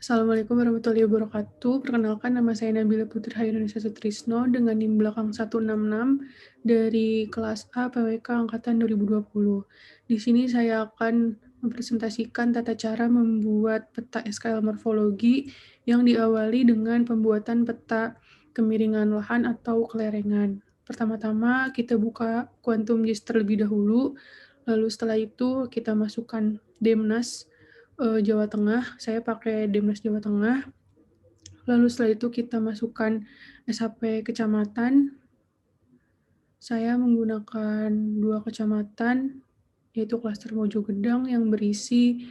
Assalamualaikum warahmatullahi wabarakatuh. Perkenalkan, nama saya Nabila Putri Hayuninisa Sutrisno dengan NIM belakang 166 dari kelas A PWK Angkatan 2020. Di sini saya akan mempresentasikan tata cara membuat peta SKL morfologi yang diawali dengan pembuatan peta kemiringan lahan atau kelerengan. Pertama-tama kita buka Quantum JIS terlebih dahulu, lalu setelah itu kita masukkan Demnas Jawa Tengah. Saya pakai Demnas Jawa Tengah. Lalu setelah itu kita masukkan SHP kecamatan. Saya menggunakan 2 kecamatan, yaitu klaster Mojogedang yang berisi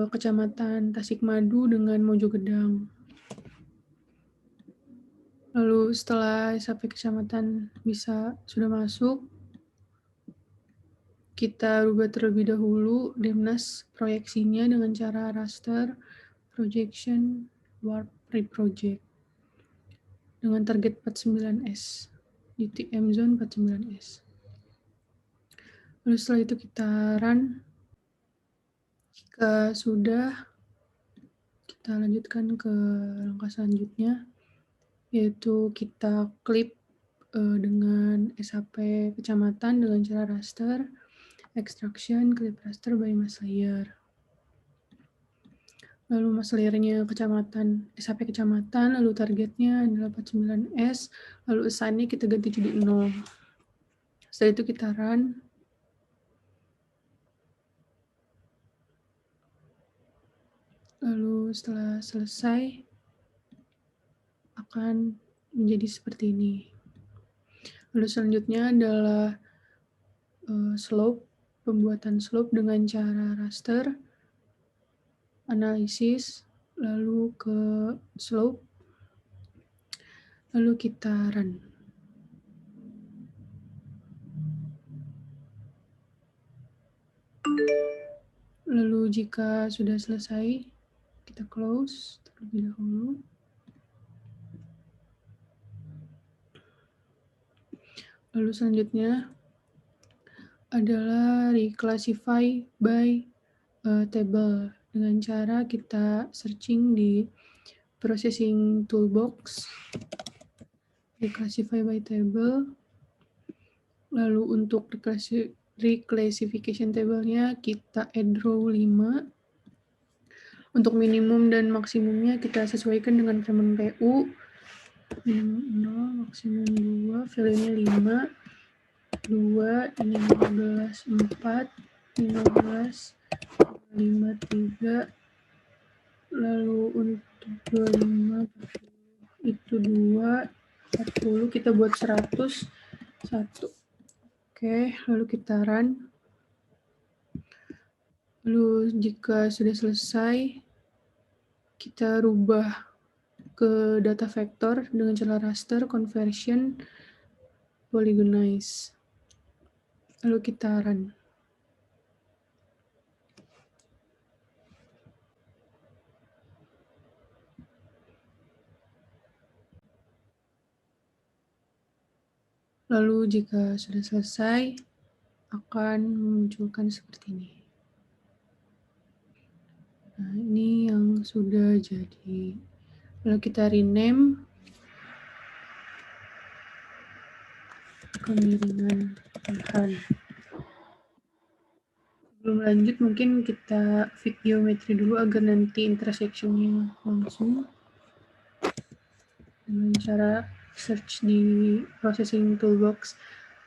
kecamatan Tasikmadu dengan Mojogedang. Lalu setelah SHP kecamatan sudah masuk, kita rubah terlebih dahulu Demnas proyeksinya dengan cara raster, projection, warp, reproject dengan target 49S, UTM zone 49S. Lalu setelah itu kita run. Jika sudah, kita lanjutkan ke langkah selanjutnya, yaitu kita klip dengan SHP kecamatan dengan cara raster, extraction, clip raster by mass layer. Lalu mass layernya kecamatan, SHP kecamatan, lalu targetnya adalah 49S, lalu assign-nya kita ganti jadi 0. Setelah itu kita run. Lalu setelah selesai, akan menjadi seperti ini. Lalu selanjutnya adalah slope, pembuatan slope dengan cara raster, analisis, lalu ke slope, lalu kita run. Lalu jika sudah selesai, kita close terlebih dahulu. Lalu selanjutnya adalah reclassify by table dengan cara kita searching di processing toolbox, reclassify by table. Lalu untuk reclassification table-nya kita add row 5. Untuk minimum dan maksimumnya kita sesuaikan dengan fragment PU. Minimum 0, maksimum 2, value-nya 5. 2, ini 15, 4, 15, 5, 3. Lalu untuk 25, itu 2, 40, kita buat 100, 1. Oke, lalu kita run. Lalu jika sudah selesai, kita rubah ke data vektor dengan cara raster, conversion, polygonize. Lalu kita run. Lalu jika sudah selesai, akan memunculkan seperti ini. Nah, ini yang sudah jadi. Lalu kita rename kemiringan lahan. Sebelum lanjut, mungkin kita fit geometri dulu agar nanti intersection-nya langsung. Dengan cara search di processing toolbox,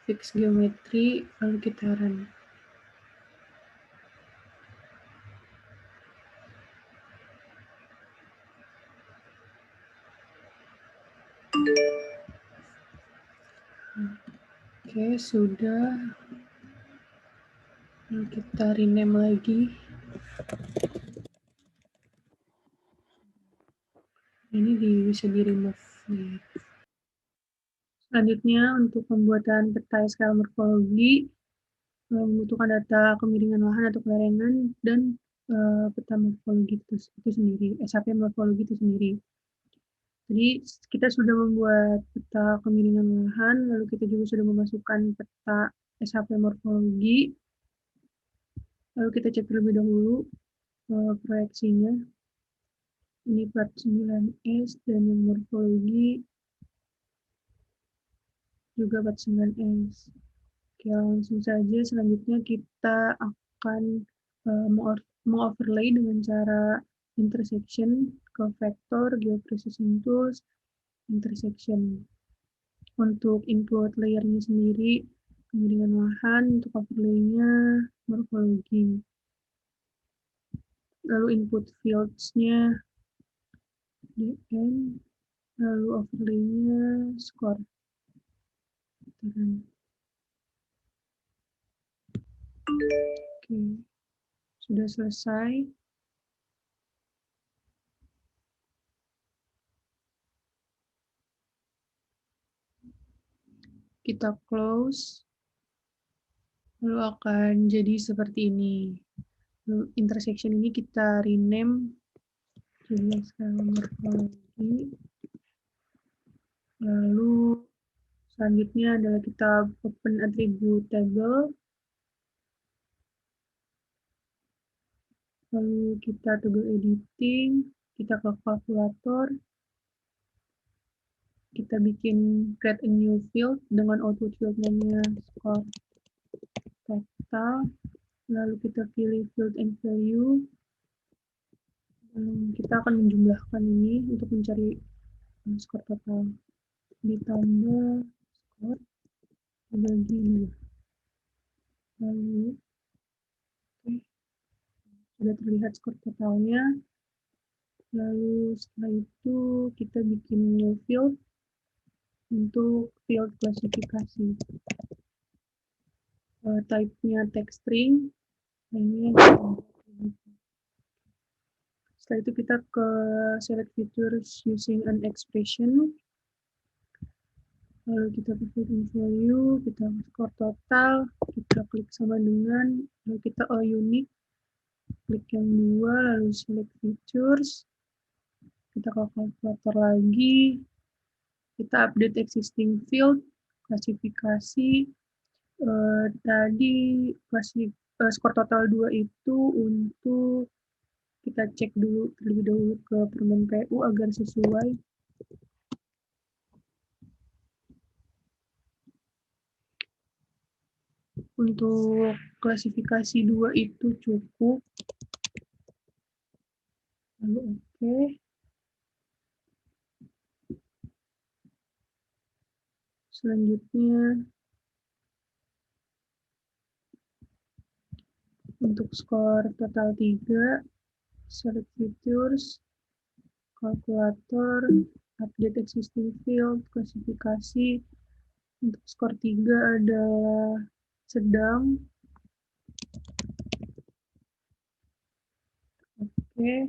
fix geometri, lalu kita run. Oke, sudah. Lalu kita rename lagi. Ini bisa di-remove. Selanjutnya, untuk pembuatan peta skala morfologi, membutuhkan data kemiringan lahan atau kelerengan dan peta morfologi itu sendiri, SHP morfologi itu sendiri. Jadi kita sudah membuat peta kemiringan lahan, lalu kita juga sudah memasukkan peta SHP morfologi. Lalu kita cek terlebih dahulu proyeksinya. Ini part 9S dan yang morfologi juga part 9S. Oke, langsung saja selanjutnya kita akan mengoverlay dengan cara intersection ke vektor, geoprocessing tools, intersection. Untuk input layernya sendiri, penggiringan lahan, untuk overlay-nya, morfologi. Lalu input fields-nya, dn, lalu overlay-nya, score. Oke, sudah selesai. Kita close. Lalu akan jadi seperti ini. Lalu intersection ini kita rename jadi skala morfologi. Lalu selanjutnya adalah kita open attribute table. Lalu kita toggle editing, kita ke kalkulator, kita bikin create a new field dengan output field namanya score total. Lalu kita pilih field and value. Kita akan menjumlahkan ini untuk mencari skor total. Ditambah skor dibagi 2. Lalu sudah terlihat skor totalnya. Lalu setelah itu kita bikin new field untuk field klasifikasi. Type-nya text string. Ini setelah itu kita ke select features using an expression. Lalu kita ke field and value, kita skor total, kita klik sama dengan, lalu kita unique, klik yang 2, lalu select features, kita ke kalkulator lagi, kita update existing field, klasifikasi, tadi skor total 2 itu untuk kita cek dulu terlebih dahulu ke permen PU agar sesuai. Untuk klasifikasi 2 itu cukup. Lalu oke. Selanjutnya untuk skor total 3, select features, kalkulator, update existing field, klasifikasi. Untuk skor 3 adalah sedang. Oke.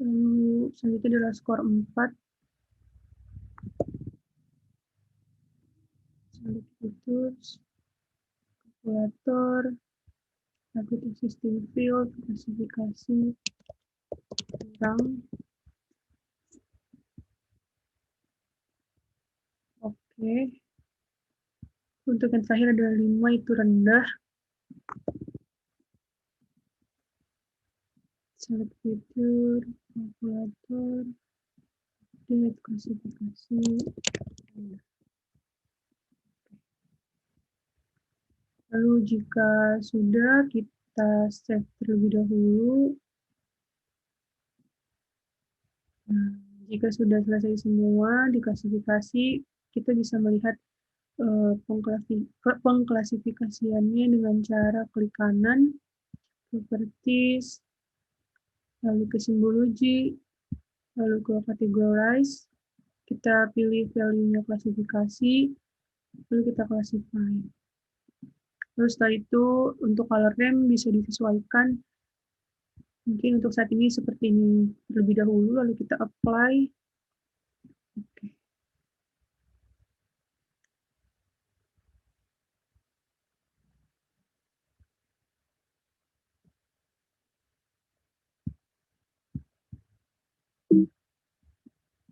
Lalu selanjutnya adalah skor 4. Select features, kalkulator, update existing field, klasifikasi, sedang. Oke. Untuk yang terakhir adalah 5, itu rendah. Select feature, kalkulator, update, klasifikasi. Lalu jika sudah, kita save terlebih dahulu. Nah, jika sudah selesai semua di klasifikasi, kita bisa melihat pengklasifikasiannya dengan cara klik kanan, properties, lalu ke simbology, lalu ke categorize, kita pilih value-nya klasifikasi, lalu kita classify. Lalu setelah itu untuk color name bisa disesuaikan. Mungkin untuk saat ini seperti ini terlebih dahulu, lalu kita apply. Oke.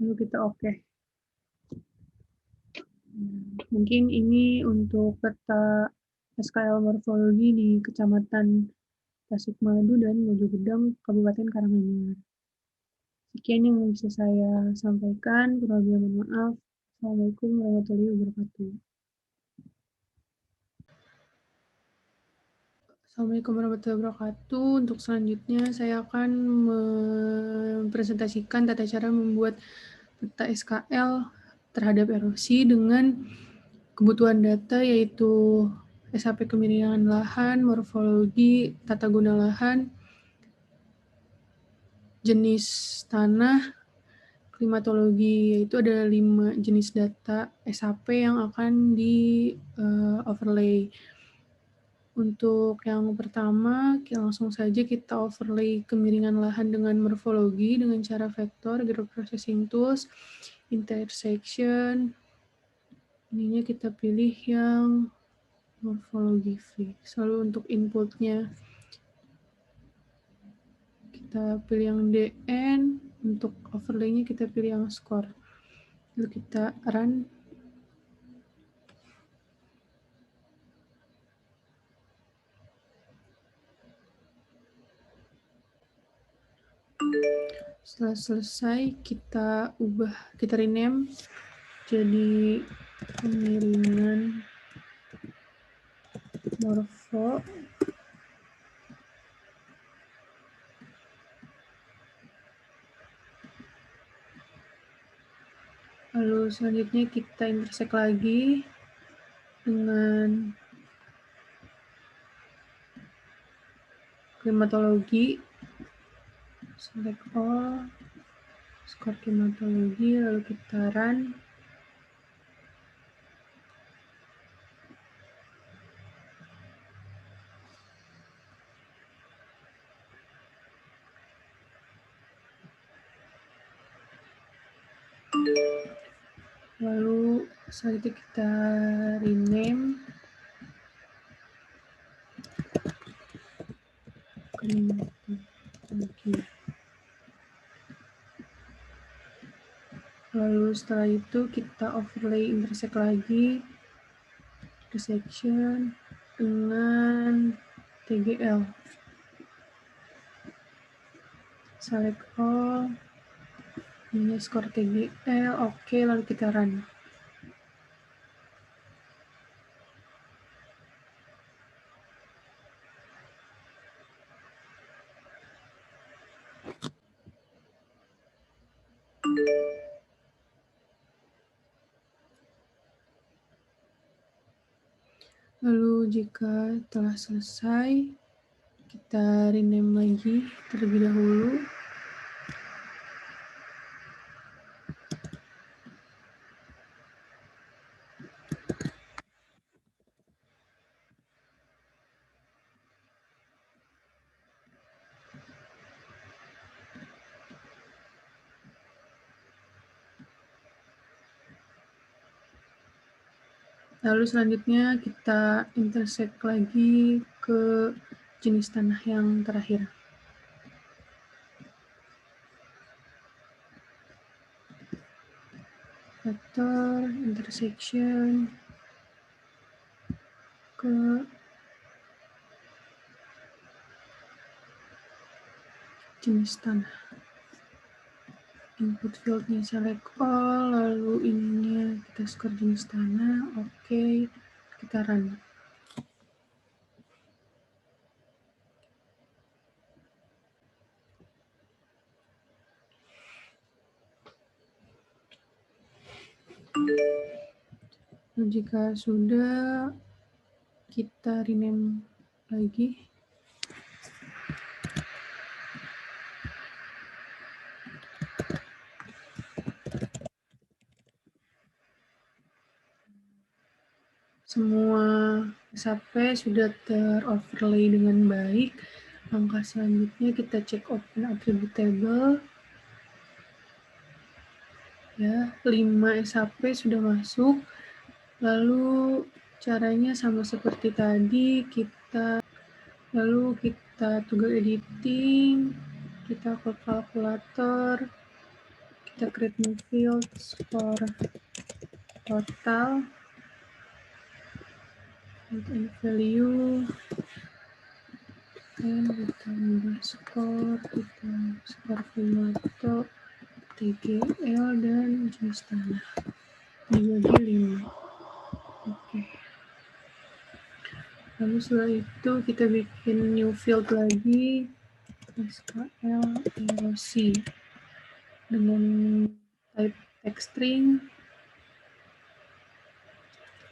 Lalu kita oke. Mungkin ini untuk peta SKL morfologi di Kecamatan Tasikmalaya, dan Mojokedang, Kabupaten Karanganyar. Sekian yang bisa saya sampaikan. Kurang lebihnya mohon maaf. Assalamualaikum warahmatullahi wabarakatuh. Assalamualaikum warahmatullahi wabarakatuh. Untuk selanjutnya saya akan mempresentasikan tata cara membuat peta SKL terhadap erosi dengan kebutuhan data, yaitu SAP kemiringan lahan, morfologi, tata guna lahan, jenis tanah, klimatologi, yaitu ada 5 jenis data SAP yang akan di overlay. Untuk yang pertama, langsung saja kita overlay kemiringan lahan dengan morfologi dengan cara vektor, Group Processing Tools, intersection. Ininya kita pilih yang morfologi fix. Lalu untuk inputnya kita pilih yang DN, untuk overlaynya kita pilih yang score. Lalu kita run. Setelah selesai, kita rename jadi kemiringan morfo. Lalu selanjutnya kita intersect lagi dengan klimatologi. Select all, skor klimatologi, lalu kita run. Lalu setelah itu kita rename klimatologi. Lalu setelah itu kita overlay intersect lagi, intersection dengan TGL. Select all, ini skor TGL, oke, lalu kita run. Lalu jika telah selesai, kita rename lagi terlebih dahulu. Lalu selanjutnya kita intersect lagi ke jenis tanah yang terakhir. Vektor, intersection, ke jenis tanah. Input fieldnya select all, lalu ininya kita skor jenis tanah, oke, kita run. Jika sudah, kita rename lagi. Semua SAP sudah teroverlay dengan baik. Langkah selanjutnya kita cek open attribute table. Ya, 5 SAP sudah masuk. Lalu caranya sama seperti tadi, lalu kita toggle editing, kita ke kalkulator, kita create new field, score total, and value, ditambah skor Formato, TGL, dan jenis tanah dibagi 5. Oke. Lalu setelah itu kita bikin new field lagi, SKL erosi dengan type text string.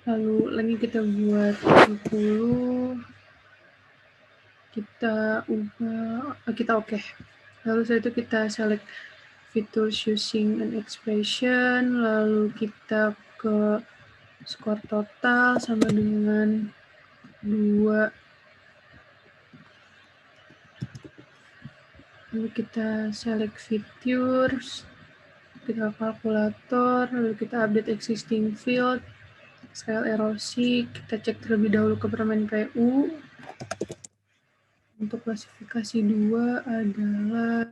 Lalu lagi kita buat 70, kita oke. Lalu setelah itu kita select features using an expression, lalu kita ke skor total sama dengan 2. Lalu kita select features, kita kalkulator, lalu kita update existing field, scale erosi, kita cek terlebih dahulu ke permen PU. Untuk klasifikasi 2 adalah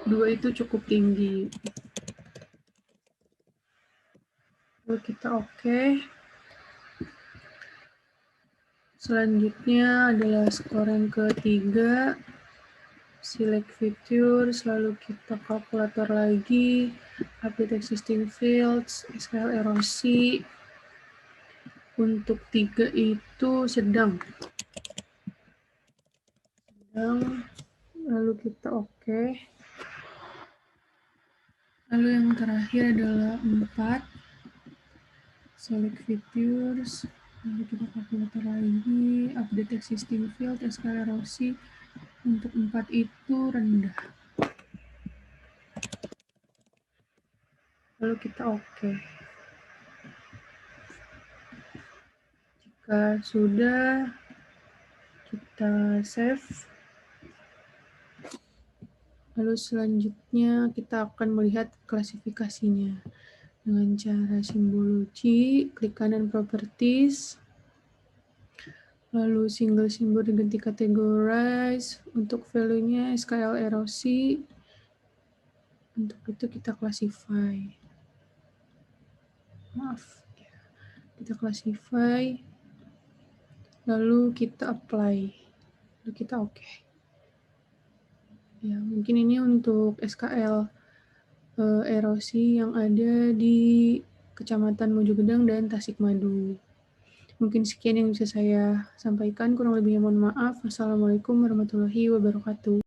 2 itu cukup tinggi. Lalu kita oke. Selanjutnya adalah skor yang ketiga, select features, lalu kita kalkulator lagi, update existing fields, scale erosi. Untuk 3 itu sedang. Lalu kita oke. Lalu yang terakhir adalah 4, select features, lalu kita kalkulator lagi, update existing field, scale erosi. Untuk 4 itu rendah. Lalu kita oke. Jika sudah, kita save. Lalu selanjutnya kita akan melihat klasifikasinya dengan cara simbology, klik kanan properties, lalu single symbol diganti categorize, untuk value-nya SKL erosi, untuk itu kita classify. Kita classify, lalu kita apply, lalu kita oke. Ya, mungkin ini untuk SKL erosi yang ada di Kecamatan Mojogedang dan Tasikmadu. Mungkin sekian yang bisa saya sampaikan, kurang lebihnya mohon maaf. Wassalamualaikum warahmatullahi wabarakatuh.